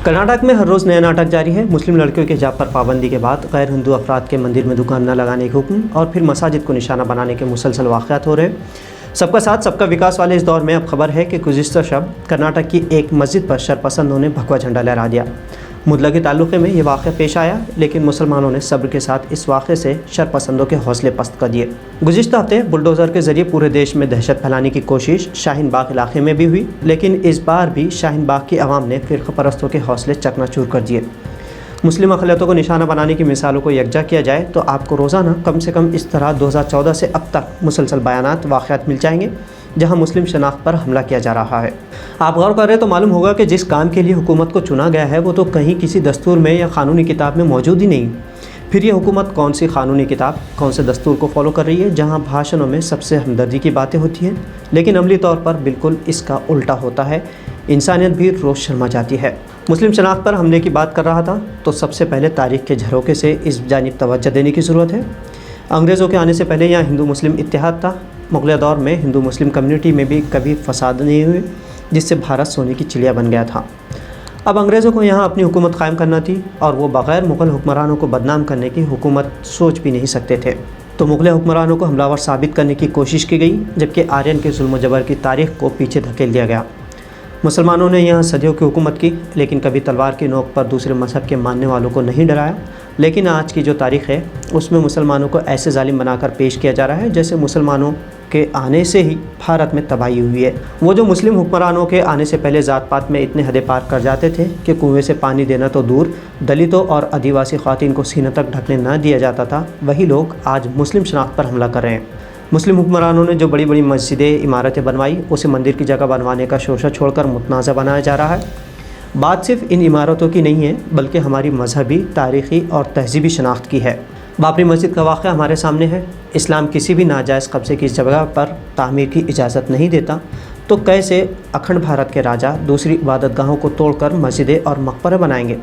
कर्नाटक में हर रोज़ नया नाटक जारी है। मुस्लिम लड़कियों के हिजाब पर पाबंदी के बाद गैर हिंदू अफराद के मंदिर में दुकान न लगाने के हुक्म और फिर मसाजिद को निशाना बनाने के मुसलसल वाक़यात हो रहे हैं। सबका साथ सबका विकास वाले इस दौर में अब खबर है कि गुज़िश्ता शब कर्नाटक की एक मस्जिद पर शरपसंदों ने भगवा झंडा लहरा दिया। मुतलक़ी ताल्लुक़े में ये वाक़या पेश आया, लेकिन मुसलमानों ने सब्र के साथ इस वाक़े से शरपसंदों के हौसले पस्त कर दिए। गुज़िश्ता हफ्ते बुलडोज़र के ज़रिए पूरे देश में दहशत फैलाने की कोशिश शाहीन बाग इलाके में भी हुई, लेकिन इस बार भी शाहीन बाग की आवाम ने फ़िरक़ा परस्तों के हौसले चकनाचूर कर दिए। मुस्लिम अक़लियतों को निशाना बनाने की मिसालों को यकजा किया जाए तो आपको रोज़ाना कम से कम इस तरह 2014 से अब तक मुसलसल बयानात वाक़यात मिल जाएंगे जहां मुस्लिम शनाख्त पर हमला किया जा रहा है। आप गौर करें तो मालूम होगा कि जिस काम के लिए हुकूमत को चुना गया है वो तो कहीं किसी दस्तूर में या क़ानूनी किताब में मौजूद ही नहीं। फिर ये हुकूमत कौन सी क़ानूनी किताब, कौन से दस्तूर को फॉलो कर रही है जहां भाषणों में सबसे हमदर्दी की बातें होती हैं, लेकिन अमली तौर पर बिल्कुल इसका उल्टा होता है। इंसानियत भी रोज़ शर्मा जाती है। मुस्लिम शनाख्त पर हमले की बात कर रहा था तो सबसे पहले तारीख़ के झरोके से इस जानिब तवज्जो देने की ज़रूरत है। अंग्रेज़ों के आने से पहले यहाँ हिंदू मुस्लिम इत्तेहाद था। मुग़ल दौर में हिंदू मुस्लिम कम्युनिटी में भी कभी फसाद नहीं हुए, जिससे भारत सोने की चिड़िया बन गया था। अब अंग्रेज़ों को यहाँ अपनी हुकूमत कायम करना थी और वो बग़ैर मुग़ल हुक्मरानों को बदनाम करने की हुकूमत सोच भी नहीं सकते थे। तो मुग़ल हुक्मरानों को हमलावर साबित करने की कोशिश की गई, जबकि आर्यन के जुल्म जबर की तारीख़ को पीछे धकेल दिया गया। मुसलमानों ने यहाँ सदियों की हुकूमत की, लेकिन कभी तलवार की नोक पर दूसरे मज़हब के मानने वालों को नहीं डराया। लेकिन आज की जो तारीख़ है उसमें मुसलमानों को ऐसे जालिम बनाकर पेश किया जा रहा है जैसे मुसलमानों के आने से ही भारत में तबाही हुई है। वो जो मुस्लिम हुक्मरानों के आने से पहले ज़ात पात में इतने हदें पार कर जाते थे कि कुएं से पानी देना तो दूर, दलितों और आदिवासी ख़वातीन को सीने तक ढकने न दिया जाता था, वही लोग आज मुस्लिम शनाख्त पर हमला कर रहे हैं। मुस्लिम हुक्मरानों ने जो बड़ी बड़ी मस्जिदें, इमारतें बनवाई, उसे मंदिर की जगह बनवाने का शोशा छोड़कर मुतनाज़ा बनाया जा रहा है। बात सिर्फ इन इमारतों की नहीं है, बल्कि हमारी मजहबी, तारीख़ी और तहज़ीबी शनाख्त की है। बाबरी मस्जिद का वाक़या हमारे सामने है। इस्लाम किसी भी नाजायज़ कब्ज़े की जगह पर तामीर की इजाज़त नहीं देता, तो कैसे अखंड भारत के राजा दूसरी इबादतगाहों को तोड़कर मस्जिदें और मकबरे बनाएंगे।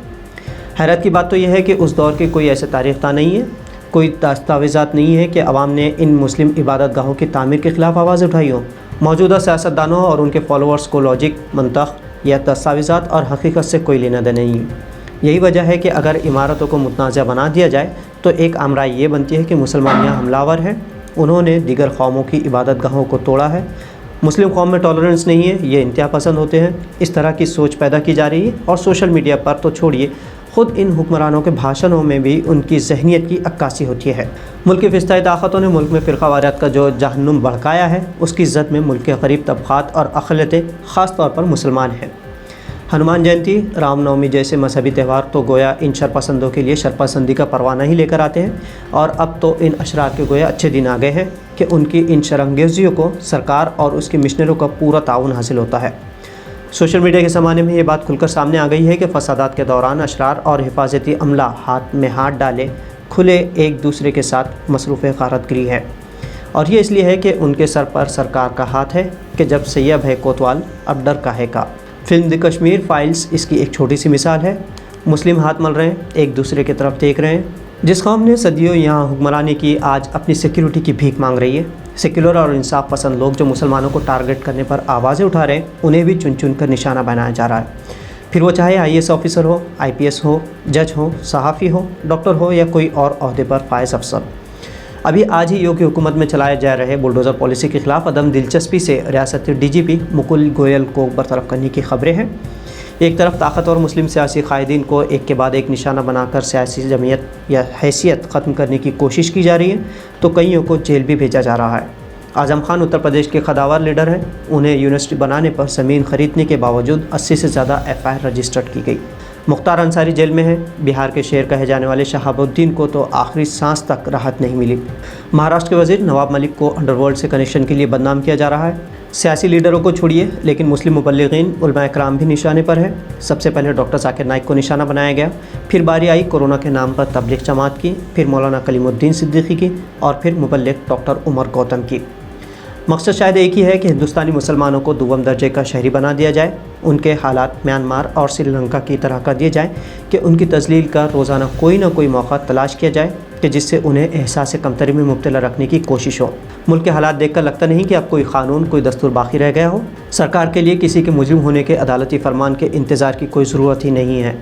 हैरत की बात तो यह है कि उस दौर की कोई ऐसे तारीख़ नहीं है, कोई दस्तावेज़ात नहीं है कि अवाम ने इन मुस्लिम इबादतगाहों की तामीर के ख़िलाफ़ आवाज़ उठाई हो। मौजूदा सियासतदानों और उनके फॉलोअर्स को लॉजिक, मंतक़ या दस्तावेज़ात और हकीकत से कोई लेना देना नहीं है। यही वजह है कि अगर इमारतों को मुतनाज़ा बना दिया जाए तो एक आम राय ये बनती है कि मुसलमान यहाँ हमलावर हैं, उन्होंने दीगर कौमों की इबादतगाहों को तोड़ा है। मुस्लिम कौम में टॉलरेंस नहीं है, ये इंतहा पसंद होते हैं। इस तरह की सोच पैदा की जा रही है और सोशल मीडिया पर तो छोड़िए, ख़ुद इन हुक्मरानों के भाषणों में भी उनकी ज़हनियत की अक्कासी होती है। मुल्क की फ़िस्ताई ताक़तों ने मुल्क में फ़िरक़ावारियत का जो जहन्नुम भड़काया है, उसकी ज़द में मुल्क के गरीब तबक़ात और अक़लियतें ख़ास तौर पर मुसलमान हैं। हनुमान जयंती, रामनवमी जैसे मजहबी त्यौहार तो गोया इन शरपसंदों के लिए शरपसंदी का परवाना ही लेकर आते हैं, और अब तो इन अशरार के गोया अच्छे दिन आ गए हैं कि उनकी इन शरंगेज़ियों को सरकार और उसके मिशनरों का पूरा ताउन हासिल होता है। सोशल मीडिया के ज़माने में ये बात खुलकर सामने आ गई है कि फसादात के दौरान अशरार और हिफाजती अमला हाथ में हाथ डाले खुले एक दूसरे के साथ मसरूफ़ गारतगिरी है, और ये इसलिए है कि उनके सर पर सरकार का हाथ है कि जब सैयब है कोतवाल, अब डर काहे का। फिल्म द कश्मीर फाइल्स इसकी एक छोटी सी मिसाल है। मुस्लिम हाथ मल रहे हैं, एक दूसरे की तरफ देख रहे हैं। जिस कौम ने सदियों यहाँ हुक्मरानी की, आज अपनी सिक्योरिटी की भीख मांग रही है। सेक्युलर और इंसाफ पसंद लोग जो मुसलमानों को टारगेट करने पर आवाज़ें उठा रहे हैं, उन्हें भी चुन चुन कर निशाना बनाया जा रहा है। फिर वो चाहे IAS ऑफिसर हो, IPS हो, जज हो, सहाफ़ी हो, डॉक्टर हो या कोई और अहदे पर फायज अफसर। अभी आज ही योगी हुकूमत में चलाए जा रहे बुलडोज़र पॉलिसी के ख़िलाफ़ अदम दिलचस्पी से रियासती DGP मुकुल गोयल को बरतरफ करने की खबरें हैं। एक तरफ ताकतवर मुस्लिम सियासी कायदीन को एक के बाद एक निशाना बनाकर सियासी जमीयत या हैसियत ख़त्म करने की कोशिश की जा रही है, तो कईयों को जेल भी भेजा जा रहा है। आज़म खान उत्तर प्रदेश के खदावर लीडर हैं। उन्हें यूनिवर्सिटी बनाने पर ज़मीन ख़रीदने के बावजूद 80 से ज़्यादा FIR रजिस्टर्ड की गई। मुख्तार अंसारी जेल में है। बिहार के शेर कहे जाने वाले शहाबुद्दीन को तो आखिरी सांस तक राहत नहीं मिली। महाराष्ट्र के वज़ीर नवाब मलिक को अंडरवर्ल्ड से कनेक्शन के लिए बदनाम किया जा रहा है। सियासी लीडरों को छोड़िए, लेकिन मुस्लिम मुबल्लिगीन, उलमा कराम भी निशाने पर है। सबसे पहले डॉक्टर ज़ाकिर नाइक को निशाना बनाया गया, फिर बारी आई कोरोना के नाम पर तबलीग जमात की, फिर मौलाना कलीमुद्दीन सिद्दीकी की, और फिर मुबल्लिग डॉक्टर उमर गौतम की। मकसद शायद एक ही है कि हिंदुस्तानी मुसलमानों को दुगम दर्जे का शहरी बना दिया जाए, उनके हालात म्यांमार और श्रीलंका की तरह कर दिए जाए कि उनकी तजलील का रोज़ाना कोई ना कोई मौका तलाश किया जाए کہ جس سے انہیں احساس کمتری میں مبتلا رکھنے کی کوشش ہو۔ ملک کے حالات دیکھ کر لگتا نہیں کہ اب کوئی قانون، کوئی دستور باقی رہ گیا ہو۔ سرکار کے لیے کسی کے مجرم ہونے کے عدالتی فرمان کے انتظار کی کوئی ضرورت ہی نہیں ہے۔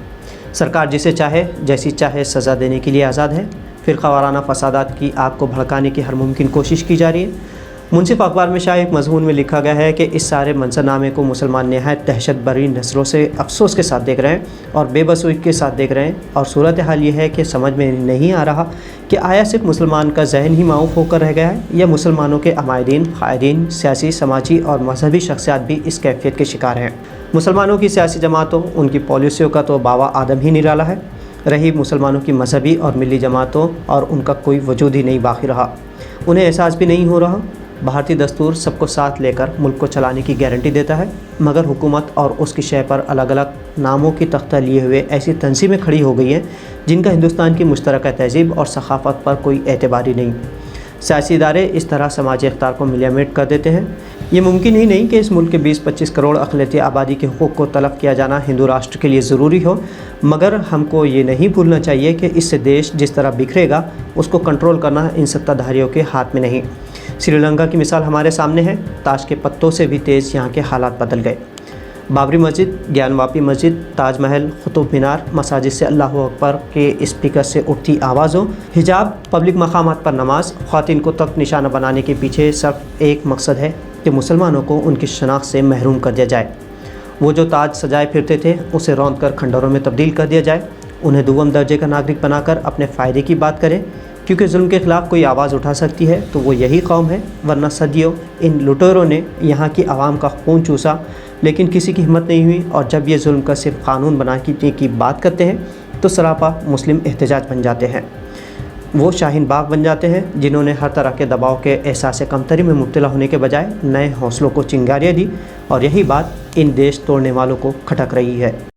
سرکار جسے چاہے جیسی چاہے سزا دینے کے لیے آزاد ہے۔ فرقہ وارانہ فسادات کی آگ کو بھڑکانے کی ہر ممکن کوشش کی جا رہی ہے۔ منصف اخبار میں شائع ایک مضمون میں لکھا گیا ہے کہ اس سارے منظرنامے کو مسلمان نہایت دہشت بری نظروں سے افسوس کے ساتھ دیکھ رہے ہیں اور بے بسوئی کے ساتھ دیکھ رہے ہیں، اور صورتحال یہ ہے کہ سمجھ میں نہیں آ رہا کہ آیا صرف مسلمان کا ذہن ہی معاف ہو کر رہ گیا ہے یا مسلمانوں کے عمائدین، قائدین، سیاسی، سماجی اور مذہبی شخصیات بھی اس کیفیت کے شکار ہیں۔ مسلمانوں کی سیاسی جماعتوں، ان کی پالیسیوں کا تو باوا آدم ہی نرالا ہے، رہی مسلمانوں کی مذہبی اور ملی جماعتوں اور ان کا کوئی وجود ہی نہیں باقی رہا۔ انہیں احساس بھی نہیں ہو رہا۔ بھارتی دستور سب کو ساتھ لے کر ملک کو چلانے کی گارنٹی دیتا ہے، مگر حکومت اور اس کی شے پر الگ الگ ناموں کی تختہ لیے ہوئے ایسی تنظیمیں کھڑی ہو گئی ہیں جن کا ہندوستان کی مشترکہ تہذیب اور ثقافت پر کوئی اعتبار ہی نہیں۔ سیاسی ادارے اس طرح سماجی اقدار کو ملیمیٹ کر دیتے ہیں۔ یہ ممکن ہی نہیں کہ اس ملک کے 20-25 کروڑ اقلیتی آبادی کے حقوق کو طلب کیا جانا ہندو راشٹر کے لیے ضروری ہو، مگر ہم کو یہ نہیں بھولنا چاہیے کہ اس سے دیش جس طرح بکھرے گا اس کو کنٹرول کرنا ان ستہ دھاریوں کے ہاتھ میں نہیں۔ سری لنکا کی مثال ہمارے سامنے ہے۔ تاش کے پتوں سے بھی تیز یہاں کے حالات بدل گئے۔ بابری مسجد، گیان واپی مسجد، تاج محل، قطب مینار، مساجد سے اللہ اکبر کے اسپیکر سے اٹھتی آوازوں، حجاب، پبلک مقامات پر نماز، خواتین کو تخت نشانہ بنانے کے پیچھے صرف ایک مقصد ہے کہ مسلمانوں کو ان کی شناخت سے محروم کر دیا جائے۔ وہ جو تاج سجائے پھرتے تھے اسے روند کر کھنڈروں میں تبدیل کر دیا جائے، انہیں دوم درجے کا ناگرک بنا کر اپنے فائدے کی بات کریں، کیونکہ ظلم کے خلاف کوئی آواز اٹھا سکتی ہے تو وہ یہی قوم ہے، ورنہ صدیوں ان لٹیروں نے یہاں کی عوام کا خون چوسا لیکن کسی کی ہمت نہیں ہوئی، اور جب یہ ظلم کا صرف قانون بنانے کی بات کرتے ہیں تو سراپا مسلم احتجاج بن جاتے ہیں۔ وہ شاہین باغ بن جاتے ہیں جنہوں نے ہر طرح کے دباؤ کے احساس کمتری میں مبتلا ہونے کے بجائے نئے حوصلوں کو چنگاریاں دی، اور یہی بات ان دیش توڑنے والوں کو کھٹک رہی ہے۔